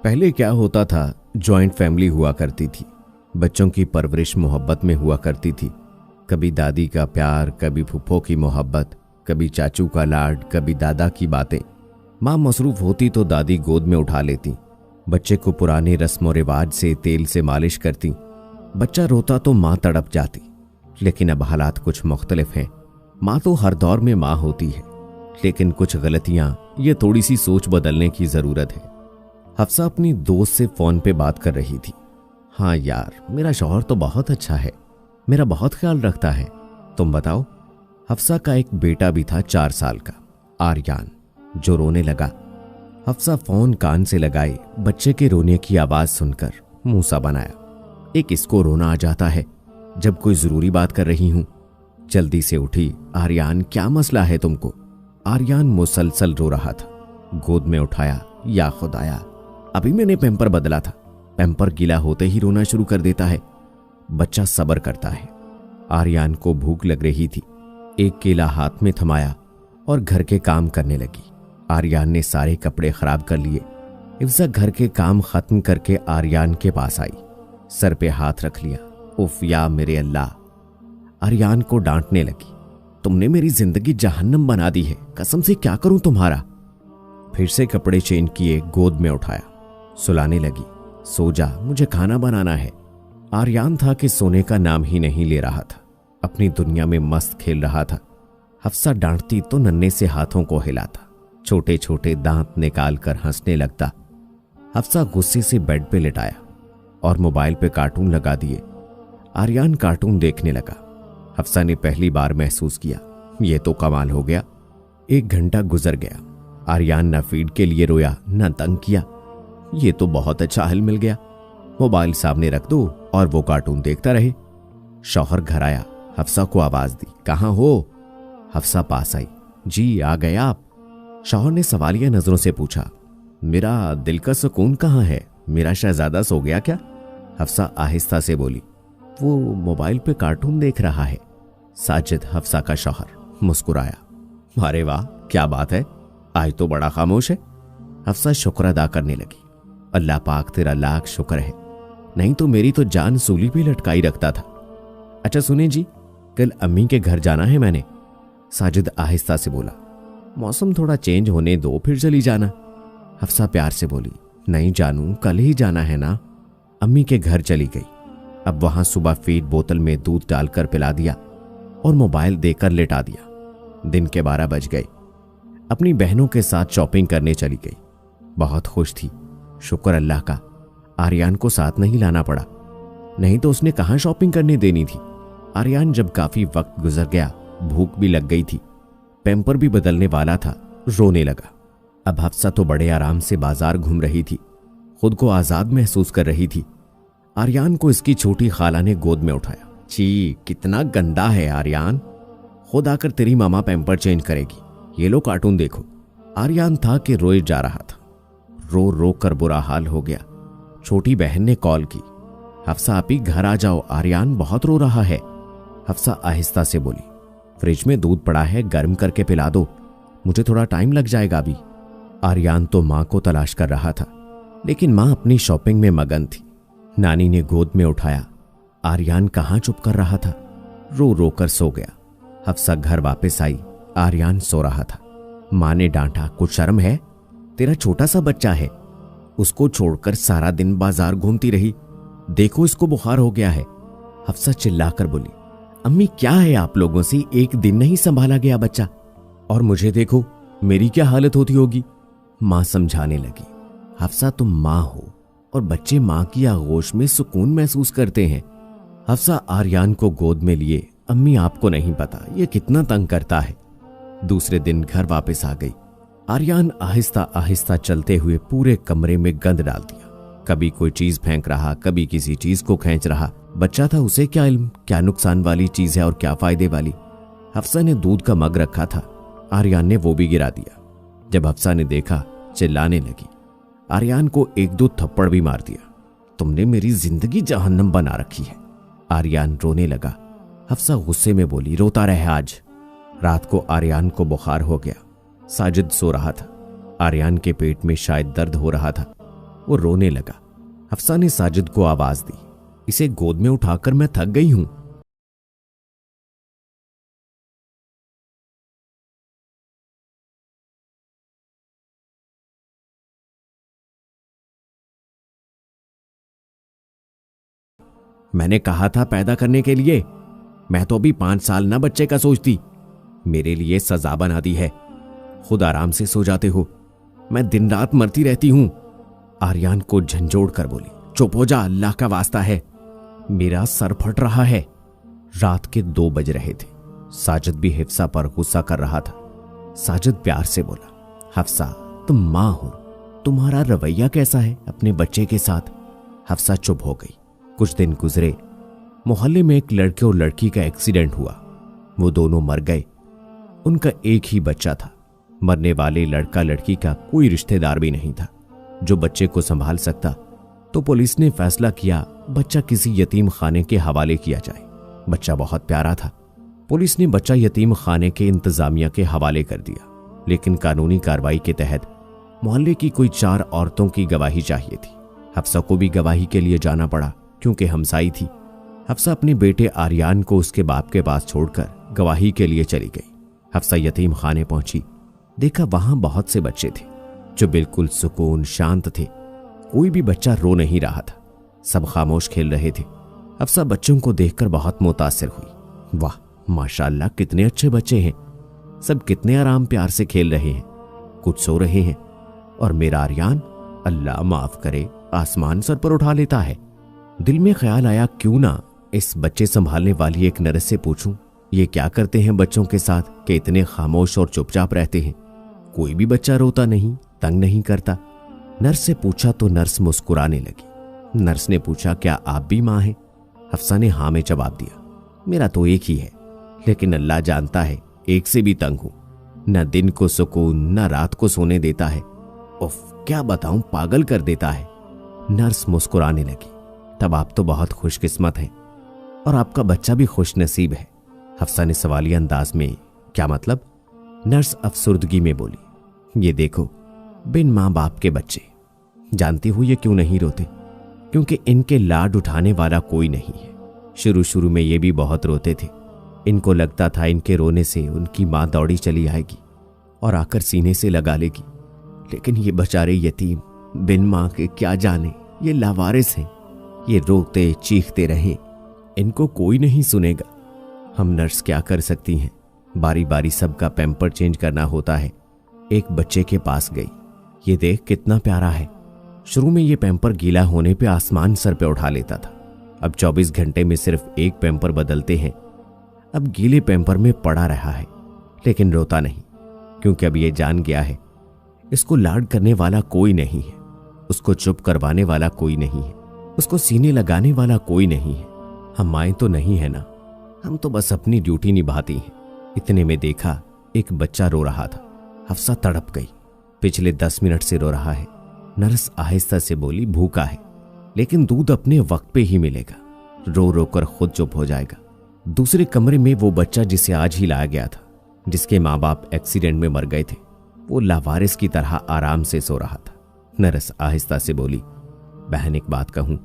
पहले क्या होता था, जॉइंट फैमिली हुआ करती थी। बच्चों की परवरिश मोहब्बत में हुआ करती थी। कभी दादी का प्यार, कभी फूफो की मोहब्बत, कभी चाचू का लाड, कभी दादा की बातें। माँ मसरूफ होती तो दादी गोद में उठा लेती, बच्चे को पुराने रस्म और रिवाज से तेल से मालिश करती। बच्चा रोता तो माँ तड़प जाती। लेकिन अब हालात कुछ मुख्तलिफ हैं। माँ तो हर दौर में माँ होती है, लेकिन कुछ गलतियां, ये थोड़ी सी सोच बदलने की जरूरत है। हफ्सा अपनी दोस्त से फोन पे बात कर रही थी। हाँ यार, मेरा शौहर तो बहुत अच्छा है, मेरा बहुत ख्याल रखता है। तुम बताओ। हफ्सा का एक बेटा भी था 4 साल का, आर्यान, जो रोने लगा। हफ्सा फोन कान से लगाए बच्चे के रोने की आवाज सुनकर मुंह सा बनाया। एक इसको रोना आ जाता है जब कोई जरूरी बात कर रही हूं। जल्दी से उठी, आर्यान क्या मसला है तुमको? आर्यान मुसलसल रो रहा था। गोद में उठाया, या खुदाया, अभी मैंने पैम्पर बदला था। पैम्पर गीला होते ही रोना शुरू कर देता है। बच्चा सब्र करता है। आर्यान को भूख लग रही थी। एक केला हाथ में थमाया और घर के काम करने लगी। आर्यान ने सारे कपड़े खराब कर लिए। इफ्जा घर के काम खत्म करके आर्यान के पास आई, सर पे हाथ रख लिया। उफ या मेरे अल्लाह! आर्यान को डांटने लगी। तुमने मेरी जिंदगी जहन्नम बना दी है, कसम से क्या करूं तुम्हारा। फिर से कपड़े चेंज किए, गोद में उठाया, सुलाने लगी। सो जा, मुझे खाना बनाना है। आर्यान था कि सोने का नाम ही नहीं ले रहा था, अपनी दुनिया में मस्त खेल रहा था। हफ्सा डांटती तो नन्हे से हाथों को हिलाता, छोटे छोटे दांत निकाल कर हंसने लगता। हफ्सा गुस्से से बेड पे लेटाया और मोबाइल पे कार्टून लगा दिए। आर्यान कार्टून देखने लगा। हफ्सा ने पहली बार महसूस किया, ये तो कमाल हो गया। 1 घंटा गुजर गया। आर्यान न फीड के लिए रोया, न तंग किया। ये तो बहुत अच्छा हल मिल गया। मोबाइल सामने रख दो और वो कार्टून देखता रहे। शौहर घर आया, हफ्सा को आवाज दी, कहाँ हो? हफ्सा पास आई। जी आ गए आप? शौहर ने सवालिया नजरों से पूछा। मेरा दिल का सुकून कहाँ है? मेरा शहजादा सो गया क्या? हफ्सा आहिस्ता से बोली। वो मोबाइल पे कार्टून देख रहा है। साजिद, हफ्सा का शौहर, मुस्कुराया। अरे वाह, क्या बात है, आज तो बड़ा खामोश है। हफ्सा शुक्र अदा करने लगी। अल्लाह पाक तेरा लाख शुक्र है, नहीं तो मेरी तो जान सूली पे लटकाई रखता था। अच्छा सुने जी, कल अम्मी के घर जाना है मैंने। साजिद आहिस्ता से बोला। मौसम थोड़ा चेंज होने दो, फिर चली जाना। हफ्सा प्यार से बोली। नहीं जानू, कल ही जाना है ना। अम्मी के घर चली गई। अब वहां सुबह फीड बोतल में दूध डालकर पिला दिया और मोबाइल देकर लेटा दिया। दिन के 12 बज गए। अपनी बहनों के साथ शॉपिंग करने चली गई। बहुत खुश थी, शुक्र अल्लाह का। आर्यान को साथ नहीं लाना पड़ा, नहीं तो उसने कहां शॉपिंग करने देनी थी। आर्यान जब काफी वक्त गुजर गया, भूख भी लग गई थी, पैम्पर भी बदलने वाला था, रोने लगा। अब हफ्सा तो बड़े आराम से बाजार घूम रही थी, खुद को आजाद महसूस कर रही थी। आर्यान को इसकी छोटी खाला ने गोद में उठाया। छी, कितना गंदा है आर्यान, खुद आकर तेरी मामा पैम्पर चेंज करेगी। ये लो कार्टून देखो। आर्यान था कि रोए जा रहा था। रो रो कर बुरा हाल हो गया। छोटी बहन ने कॉल की। हफ्सा आप ही घर आ जाओ, आर्यान बहुत रो रहा है। हफ्सा आहिस्ता से बोली। फ्रिज में दूध पड़ा है, गर्म करके पिला दो, मुझे थोड़ा टाइम लग जाएगा अभी। आर्यान तो मां को तलाश कर रहा था, लेकिन मां अपनी शॉपिंग में मगन थी। नानी ने गोद में उठाया। आर्यान कहां चुप कर रहा था, रो रो कर सो गया। हफ्सा घर वापस आई। आर्यान सो रहा था। मां ने डांटा, कुछ शर्म है? तेरा छोटा सा बच्चा है, उसको छोड़कर सारा दिन बाजार घूमती रही, देखो इसको बुखार हो गया है। हफ्सा चिल्लाकर बोली। अम्मी क्या है आप लोगों से, एक दिन नहीं संभाला गया बच्चा, और मुझे देखो मेरी क्या हालत होती होगी। मां समझाने लगी। हफ्सा तुम मां हो और बच्चे मां की आगोश में सुकून महसूस करते हैं। हफ्सा आर्यान को गोद में लिए। अम्मी आपको नहीं पता ये कितना तंग करता है। दूसरे दिन घर वापस आ गई। आर्यान आहिस्ता आहिस्ता चलते हुए पूरे कमरे में गंद डाल दिया। कभी कोई चीज फेंक रहा, कभी किसी चीज को खींच रहा। बच्चा था, उसे क्या इल्म क्या नुकसान वाली चीज है और क्या फायदे वाली। हफ्सा ने दूध का मग रखा था, आर्यान ने वो भी गिरा दिया। जब हफ्सा ने देखा, चिल्लाने लगी। आर्यान को 1-2 थप्पड़ भी मार दिया। तुमने मेरी जिंदगी जहन्नम बना रखी है। आर्यान रोने लगा। हफ्सा गुस्से में बोली, रोता रहे आज। रात को आर्यान को बुखार हो गया। साजिद सो रहा था। आर्यान के पेट में शायद दर्द हो रहा था। वो रोने लगा। हफ्सा ने साजिद को आवाज दी, इसे गोद में उठाकर मैं थक गई हूं। मैंने कहा था पैदा करने के लिए। मैं तो अभी 5 साल ना बच्चे का सोचती। मेरे लिए सजा बना दी है। खुद आराम से सो जाते हो, मैं दिन रात मरती रहती हूं। आर्यान को झंझोड़ कर बोली, चुप हो जा, अल्लाह का वास्ता है, मेरा सर फट रहा है। रात के 2 बज रहे थे। साजिद भी हफ्सा पर गुस्सा कर रहा था। साजिद प्यार से बोला, हफ्सा तुम मां हो, तुम्हारा रवैया कैसा है अपने बच्चे के साथ। हफ्सा चुप हो गई। कुछ दिन गुजरे। मोहल्ले में एक लड़के और लड़की का एक्सीडेंट हुआ। वो दोनों मर गए। उनका एक ही बच्चा था। मरने वाले लड़का लड़की का कोई रिश्तेदार भी नहीं था जो बच्चे को संभाल सकता। तो पुलिस ने फैसला किया बच्चा किसी यतीम खाने के हवाले किया जाए। बच्चा बहुत प्यारा था। पुलिस ने बच्चा यतीम खाने के इंतजामिया के हवाले कर दिया, लेकिन कानूनी कार्रवाई के तहत मोहल्ले की कोई 4 औरतों की गवाही चाहिए थी। हफ्सा को भी गवाही के लिए जाना पड़ा क्योंकि हमसाई थी। हफ्सा अपने बेटे आर्यान को उसके बाप के पास छोड़कर गवाही के लिए चली गई। हफ्सा यतीम खाने पहुंची। देखा वहां बहुत से बच्चे थे जो बिल्कुल सुकून शांत थे। कोई भी बच्चा रो नहीं रहा था। सब खामोश खेल रहे थे। हफ्सा बच्चों को देखकर बहुत मुतासिर हुई। वाह माशाअल्लाह, कितने अच्छे बच्चे हैं। सब कितने आराम प्यार से खेल रहे हैं, कुछ सो रहे हैं। और मेरा आर्यान, अल्लाह माफ करे, आसमान सर पर उठा लेता है। दिल में ख्याल आया क्यों ना इस बच्चे संभालने वाली एक नर्स से पूछूं ये क्या करते हैं बच्चों के साथ कि इतने खामोश और चुपचाप रहते हैं। कोई भी बच्चा रोता नहीं, तंग नहीं करता। नर्स से पूछा तो नर्स मुस्कुराने लगी। नर्स ने पूछा, क्या आप भी मां हैं? हफ्सा ने हाँ में जवाब दिया। मेरा तो एक ही है, लेकिन अल्लाह जानता है एक से भी तंग हूं। न दिन को सुकून न रात को सोने देता है। उफ, क्या बताऊं, पागल कर देता है। नर्स मुस्कुराने लगी। तब आप तो बहुत खुशकिस्मत हैं और आपका बच्चा भी खुश नसीब है। हफ्सा ने सवालिया अंदाज में, क्या मतलब? नर्स अफसुर्दगी में बोली, ये देखो बिन मां बाप के बच्चे। जानती हो ये क्यों नहीं रोते? क्योंकि इनके लाड उठाने वाला कोई नहीं है। शुरू शुरू में ये भी बहुत रोते थे। इनको लगता था इनके रोने से उनकी मां दौड़ी चली आएगी और आकर सीने से लगा लेगी। लेकिन ये बेचारे यतीम बिन मां के क्या जाने, ये लावारिस हैं। ये रोते चीखते रहें, इनको कोई नहीं सुनेगा। हम नर्स क्या कर सकती हैं? बारी बारी सबका पैम्पर चेंज करना होता है। एक बच्चे के पास गई, ये देख कितना प्यारा है। शुरू में ये पैम्पर गीला होने पे आसमान सर पे उठा लेता था। अब 24 घंटे में सिर्फ एक पैम्पर बदलते हैं। अब गीले पैम्पर में पड़ा रहा है, लेकिन रोता नहीं, क्योंकि अब ये जान गया है इसको लाड करने वाला कोई नहीं है, उसको चुप करवाने वाला कोई नहीं है, उसको सीने लगाने वाला कोई नहीं है। हम माएं तो नहीं है ना, हम तो बस अपनी ड्यूटी निभाती हैं। इतने में देखा एक बच्चा रो रहा था। हफ्सा तड़प गई। पिछले 10 मिनट से रो रहा है। नर्स आहिस्ता से बोली, भूखा है, लेकिन दूध अपने वक्त पे ही मिलेगा। रो रो कर खुद चुप हो जाएगा। दूसरे कमरे में वो बच्चा जिसे आज ही लाया गया था, जिसके माँ बाप एक्सीडेंट में मर गए थे, वो लावारिस की तरह आराम से सो रहा था। नर्स आहिस्ता से बोली, बहन एक बात कहूं,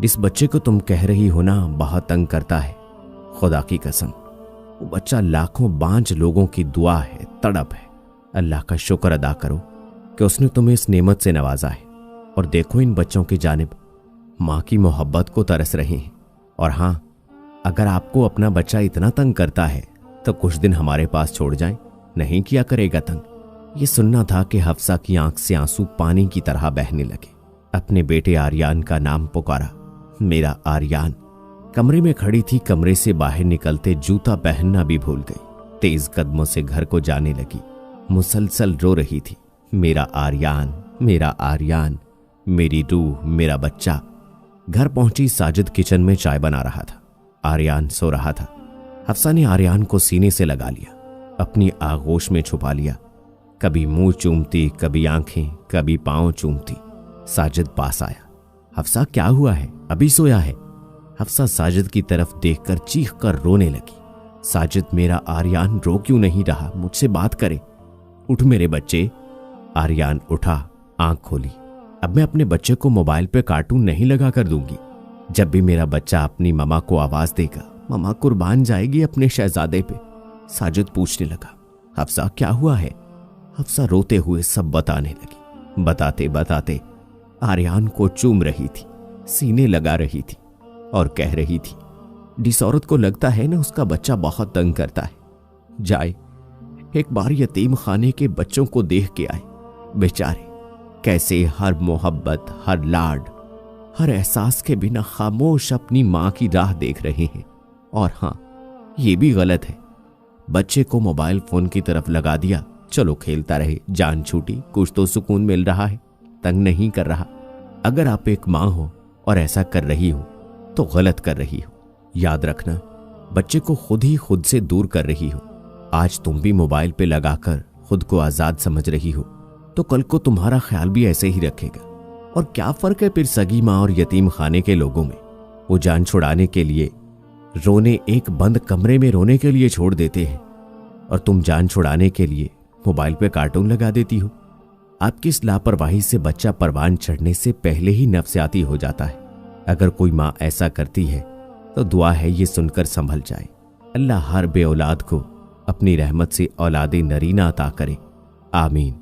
जिस बच्चे को तुम कह रही हो ना बहुत तंग करता है, खुदा की कसम वो बच्चा लाखों बांझ लोगों की दुआ है, तड़प है। अल्लाह का शुक्र अदा करो कि उसने तुम्हें इस नेमत से नवाजा है। और देखो इन बच्चों की जानिब माँ की मोहब्बत को तरस रहे हैं। और हाँ, अगर आपको अपना बच्चा इतना तंग करता है तो कुछ दिन हमारे पास छोड़ जाए, नहीं किया करेगा तंग। ये सुनना था कि हफ्सा की आंख से आंसू पानी की तरह बहने लगे। अपने बेटे आर्यान का नाम पुकारा, मेरा आर्यान। कमरे में खड़ी थी, कमरे से बाहर निकलते जूता पहनना भी भूल गई। तेज कदमों से घर को जाने लगी। मुसलसल रो रही थी, मेरा आर्यान, मेरा आर्यान, मेरी रूह, मेरा बच्चा। घर पहुंची, साजिद किचन में चाय बना रहा था। आर्यान सो रहा था। हफ्सा ने आर्यान को सीने से लगा लिया, अपनी आगोश में छुपा लिया। कभी मुंह चूमती, कभी आंखें, कभी पांव चूमती। साजिद पास आया। हफ्सा क्या हुआ है, अभी सोया है? हफ्सा साजिद की तरफ देखकर चीख कर रोने लगी। साजिद, मेरा आर्यान रो क्यों नहीं रहा? मुझसे बात करे। उठ मेरे बच्चे। आर्यान उठा, आंख खोली। अब मैं अपने बच्चे को मोबाइल पे कार्टून नहीं लगा कर दूंगी। जब भी मेरा बच्चा अपनी ममा को आवाज देगा, ममा कुर्बान जाएगी अपने शहजादे पे। साजिद पूछने लगा, हफ्सा क्या हुआ है? हफ्सा रोते हुए सब बताने लगी। बताते बताते आर्यान को चूम रही थी, सीने लगा रही थी और कह रही थी, जिस औरत को लगता है ना उसका बच्चा बहुत तंग करता है, जाए एक बार यतीम खाने के बच्चों को देख के आए। बेचारे कैसे हर मोहब्बत, हर लाड, हर एहसास के बिना खामोश अपनी मां की राह देख रहे हैं। और हां, ये भी गलत है, बच्चे को मोबाइल फोन की तरफ लगा दिया, चलो खेलता रहे, जान छूटी, कुछ तो सुकून मिल रहा है, तंग नहीं कर रहा। अगर आप एक मां हो और ऐसा कर रही हो तो गलत कर रही हो। याद रखना, बच्चे को खुद ही खुद से दूर कर रही हो। आज तुम भी मोबाइल पे लगाकर खुद को आजाद समझ रही हो तो कल को तुम्हारा ख्याल भी ऐसे ही रखेगा। और क्या फर्क है फिर सगी मां और यतीम खाने के लोगों में? वो जान छुड़ाने के लिए रोने एक बंद कमरे में रोने के लिए छोड़ देते हैं और तुम जान छुड़ाने के लिए मोबाइल पे कार्टून लगा देती हो। आपकी इस लापरवाही से बच्चा परवान चढ़ने से पहले ही नफसियाती हो जाता है। अगर कोई माँ ऐसा करती है तो दुआ है ये सुनकर संभल जाए। अल्लाह हर बे औलाद को अपनी रहमत से औलादे नरीना अता करे। आमीन।